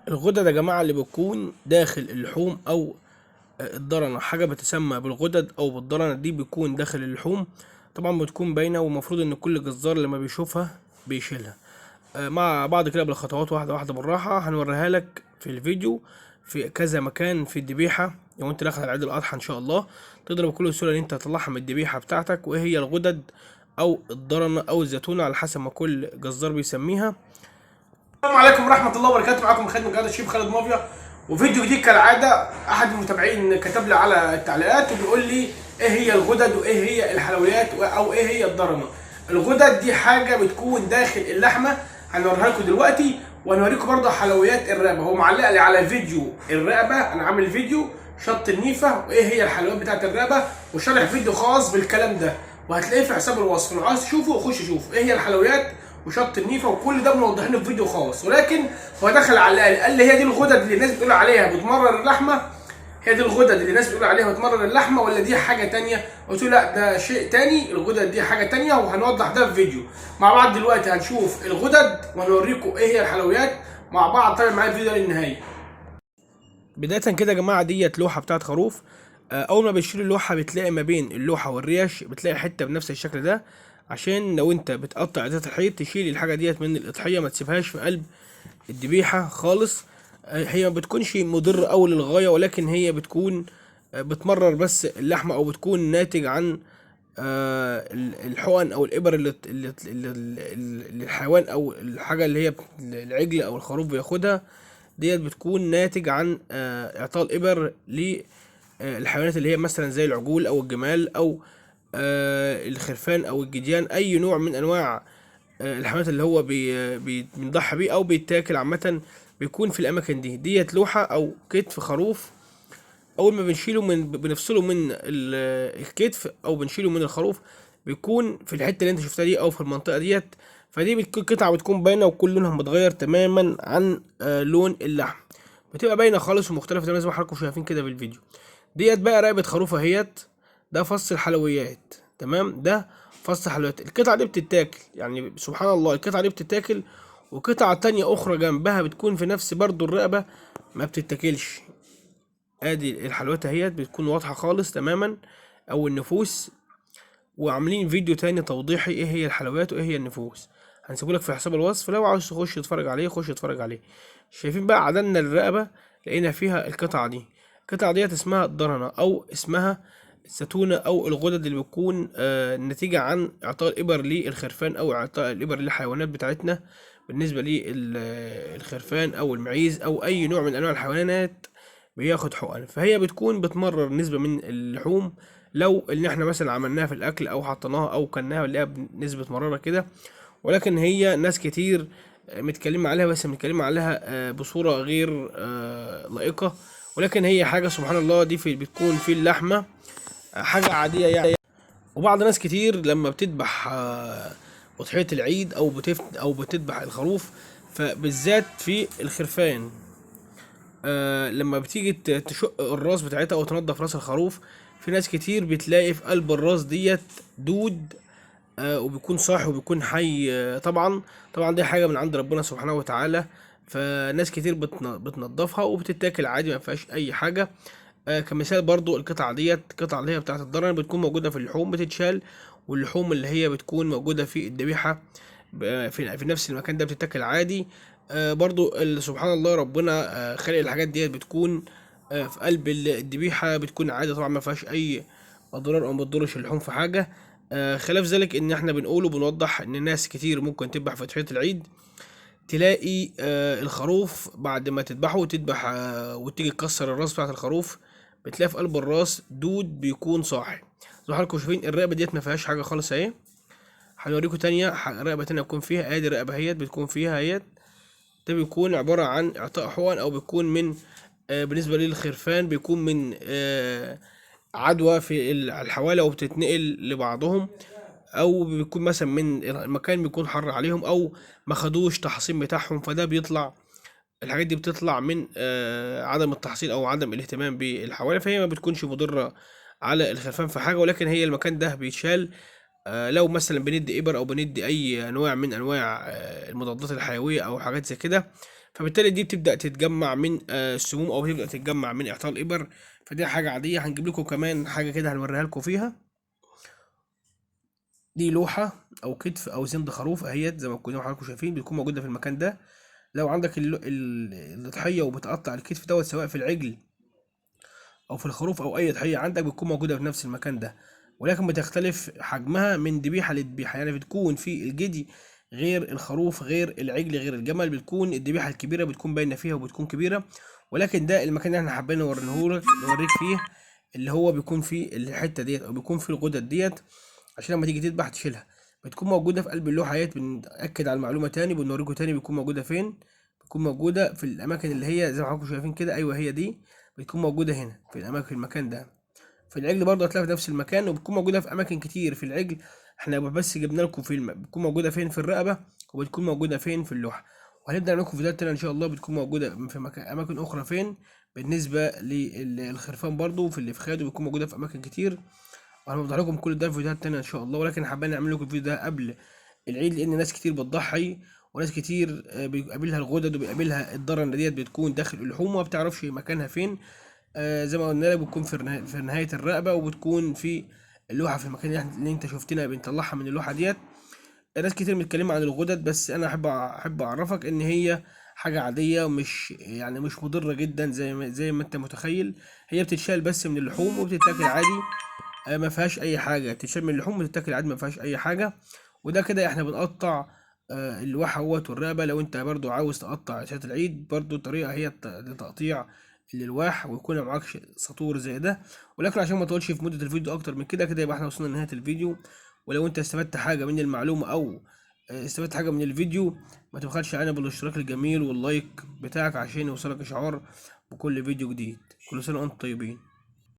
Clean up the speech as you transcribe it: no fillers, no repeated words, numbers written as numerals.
الغدد يا جماعة اللي بتكون داخل اللحوم أو الضرنة، حاجة بتسمى بالغدد أو بالضرنة، دي بيكون داخل اللحوم. طبعا بتكون باينة، والمفروض إن كل جزار لما بيشوفها بيشيلها. مع بعض كده بالخطوات، واحدة واحدة بالراحة، هنوريها لك في الفيديو في كذا مكان في الذبيحة. لو انت داخل على عيد الأضحى إن شاء الله تقدر بكل سهولة إن انت تطلعها من الذبيحة بتاعتك، وإيه هي الغدد أو الضرنة أو الزيتونة على حسب ما كل جزار بيسميها. السلام عليكم ورحمة الله وبركاته، معاكم خالد من قناة الشيف خالد مافيا، وفيديو جديد كالعادة. أحد المتابعين كتب لي على التعليقات وبيقول لي إيه هي الغدد وإيه هي الحلويات أو إيه هي الضرنة. الغدد دي حاجة بتكون داخل اللحمة، هنوريها لكم دلوقتي، وهنوريكم برضه حلويات الرقبة. هو معلق لي على فيديو الرقبة، أنا عامل فيديو شط النيفة وإيه هي الحلويات بتاعت الرقبة، وشارح فيديو خاص بالكلام ده، وهتلاقيه في حساب الوصف. لو عايز تشوفه خش شوف إيه هي الحلويات وشط النيفه، وكل ده موضحينه في فيديو خاص. ولكن هو دخل على قال لي هي دي الغدد اللي الناس بتقول عليها بتمرر اللحمه؟ هي دي الغدد اللي الناس بتقول عليها بتمرر اللحمه ولا دي حاجه تانية؟ قلت له لا، ده شيء تاني، الغدد دي حاجه تانية، وهنوضح ده في فيديو مع بعض. دلوقتي هنشوف الغدد وهنوريكم ايه هي الحلويات مع بعض. طيب معايا الفيديو للنهايه. بداية كده يا جماعة ديت لوحة بتاعت خروف. أول ما بتشيل اللوحة بتلاقي ما بين اللوحة والريش بتلاقي حتة بنفس الشكل ده، عشان لو أنت بتقطع ذات الحيط تشيل الحاجة ديت من الإضحية، ما تسيبهاش في قلب الذبيحة خالص. هي ما بتكونش مضرة أوي للغاية، ولكن هي بتكون بتمرر بس اللحمة، أو بتكون ناتج عن الحقن أو الإبر اللي الحيوان أو الحاجة اللي هي العجل أو الخروف بياخدها. ديت بتكون ناتج عن إعطاء الإبر للحيوانات اللي هي مثلا زي العجول أو الجمال أو الخرفان أو الجديان، أي نوع من أنواع الحيوانات اللي هو بنضحي بيه أو بيتاكل عامة، بيكون في الأماكن دي. ديت لوحة أو كتف خروف. أول ما بنشيله بنفصله من الكتف أو بنشيله من الخروف، بيكون في الحتة اللي أنت شفتها دي أو في المنطقة ديت. فدي بتكون قطعة بتكون باينة، وكل لونها متغير تماما عن لون اللحم، بتبقى باينة خالص ومختلفة تماما زي ما حضراتكم شايفين كده في الفيديو. ديت بقى رقبة خروف اهيت، ده فص الحلويات. تمام، ده فص حلويات. القطعة دي بتتاكل، يعني سبحان الله القطعة دي بتتاكل، وقطعة تانية أخرى جنبها بتكون في نفس برضو الرقبة ما بتتاكلش. ادي الحلويات اهيت بتكون واضحة خالص تماما، او النفوس. وعاملين فيديو تاني توضيحي ايه هي الحلويات وايه هي النفوس، هنسيبهولك في حساب الوصف، لو عاوز تخش تتفرج عليه خش اتفرج عليه. شايفين بقى عدلنا الرقبة، لقينا فيها القطعة دي. القطعة ديت اسمها الضرنة أو اسمها الزتونة أو الغدد، اللي بتكون نتيجة عن إعطاء الإبر للخرفان أو إعطاء الإبر للحيوانات بتاعتنا. بالنسبة للخرفان أو المعيز أو أي نوع من أنواع الحيوانات بياخد حقن، فهي بتكون بتمرر نسبة من اللحوم. لو اللي احنا مثلا عملناها في الاكل او حطيناها او كلناها نلاقيها بنسبة مرارة كده. ولكن هي ناس كتير متكلمة عليها، بس متكلمة عليها بصورة غير لائقة. ولكن هي حاجة سبحان الله، دي في بتكون في اللحمة حاجة عادية يعني. وبعض ناس كتير لما بتذبح أضحية العيد أو بتذبح الخروف، فبالذات في الخرفان، لما بتيجي تشق الراس بتاعتها او تنضف راس الخروف، في ناس كتير بتلاقي في قلب الراس ديت دود، وبيكون صاحي وبيكون حي. طبعا دي حاجه من عند ربنا سبحانه وتعالى. فناس كتير بتنضفها وبتتاكل عادي، ما فيهاش اي حاجه. كمثال برضو القطعه ديت، القطعه اللي هي بتاعت الضرر بتكون موجوده في اللحوم بتتشال، واللحوم اللي هي بتكون موجوده في الذبيحه في نفس المكان ده بتتاكل عادي. برضو سبحان الله ربنا خلق الحاجات ديت بتكون في قلب الذبيحه بتكون عادي، طبعا ما فيهاش اي اضرار او ما بتضرش اللحوم في حاجه. خلاف ذلك ان احنا بنقوله بنوضح ان ناس كتير ممكن تذبح في ضحية العيد، تلاقي الخروف بعد ما تذبحه وتذبح وتيجي تكسر الراس بتاعت الخروف، بتلاقي في قلب الراس دود بيكون صاحي. زي ما حضراتكم شايفين الرقبه ديت ما فيهاش حاجه خالص اهي. هنوريكم تانية رقبه تانية بتكون فيها، ادي رقبه اهيت بتكون فيها اهيت. ده بيكون عباره عن اعطاء حقن، او بيكون من بالنسبه للخرفان بيكون من عدوى في الحوالي وبتتنقل لبعضهم، او بيكون مثلا من المكان بيكون حر عليهم، او ما خدوش تحصين بتاعهم، فده بيطلع. الحاجات دي بتطلع من عدم التحصين او عدم الاهتمام بالحوالي، فهي ما بتكونش مضرة على الخرفان في حاجة. ولكن هي المكان ده بيتشال لو مثلا بندي ابر او بندي اي انواع من انواع المضادات الحيوية او حاجات زي كده، فبالتالي دي بتبدأ تتجمع من السموم، او بتبدأ تتجمع من اعطال الابر. فدي حاجة عادية. هنجيب لكم كمان حاجة كده هنوريها لكم فيها. دي لوحة او كتف او زند خروف اهيت، زي ما كنا حضراتكم شايفين بتكون موجودة في المكان ده. لو عندك الضحية وبتقطع الكتف دوت، سواء في العجل او في الخروف او اي ضحيه عندك، بتكون موجوده في نفس المكان ده. ولكن بتختلف حجمها من ذبيحه لذبيحه. يعني بتكون في الجدي غير الخروف غير العجل غير الجمل. بتكون الذبيحه الكبيره بتكون باينه فيها وبتكون كبيره. ولكن ده المكان اللي احنا حابين نوريك فيه، اللي هو بيكون فيه الحته ديت او بيكون فيه الغدد ديت، عشان لما تيجي تذبح تشيلها. بتكون موجوده في قلب اللوحه ديت. بنأكد على المعلومه تاني، بنوريكم تاني بتكون موجوده فين. بتكون موجوده في الاماكن اللي هي زي ما حضراتكم شايفين كده. ايوه هي دي بتكون موجودة هنا في الأماكن، في المكان ده. في العجل برضه هتلاقيها في نفس المكان، وبتكون موجودة في أماكن كتير في العجل. احنا بس جبنا لكم في بتكون موجودة فين في الرقبة، وبتكون موجودة فين في اللوحة. وهنبدأ نعمل لكم فيديوهات تانية إن شاء الله بتكون موجودة في أماكن أخرى فين. بالنسبة للخرفان برضه في الإفخاد بتكون موجودة في أماكن كتير. وهنوضح لكم كل ده في فيديوهات تانية إن شاء الله. ولكن حابين نعمل لكم الفيديو ده قبل العيد، لأن ناس كتير بتضحي، وناس كتير بيقابلها الغدد وبيقابلها الضرر ديت بتكون داخل اللحوم وما بتعرفش مكانها فين. زي ما قلنا لك بتكون في نهاية الرقبة، وبتكون في اللوحة في المكان اللي انت شفتنا بنطلعها من اللوحة ديت. ناس كتير متكلمة عن الغدد، بس انا احب اعرفك ان هي حاجة عادية، ومش يعني مش مضرة جدا زي ما انت متخيل. هي بتتشال بس من اللحوم وبتتاكل عادي. ما فيهاش اي حاجة. تتشال من اللحوم وتتاكل عادي، ما فيهاش اي حاجة. وده كده احنا بنقطع اللوحة اهوت والرقبة. لو انت برضو عاوز تقطع شات العيد، برضو طريقة هي لتقطيع الالواح، ويكون معاك سطور زي ده. ولكن عشان ما تطولش في مدة الفيديو اكتر من كده يبقى احنا وصلنا لنهاية الفيديو. ولو انت استفدت حاجة من المعلومة او استفدت حاجة من الفيديو، ما تبخلش علينا بالاشتراك الجميل واللايك بتاعك عشان يوصلك اشعار بكل فيديو جديد. كل سنة وانتم طيبين.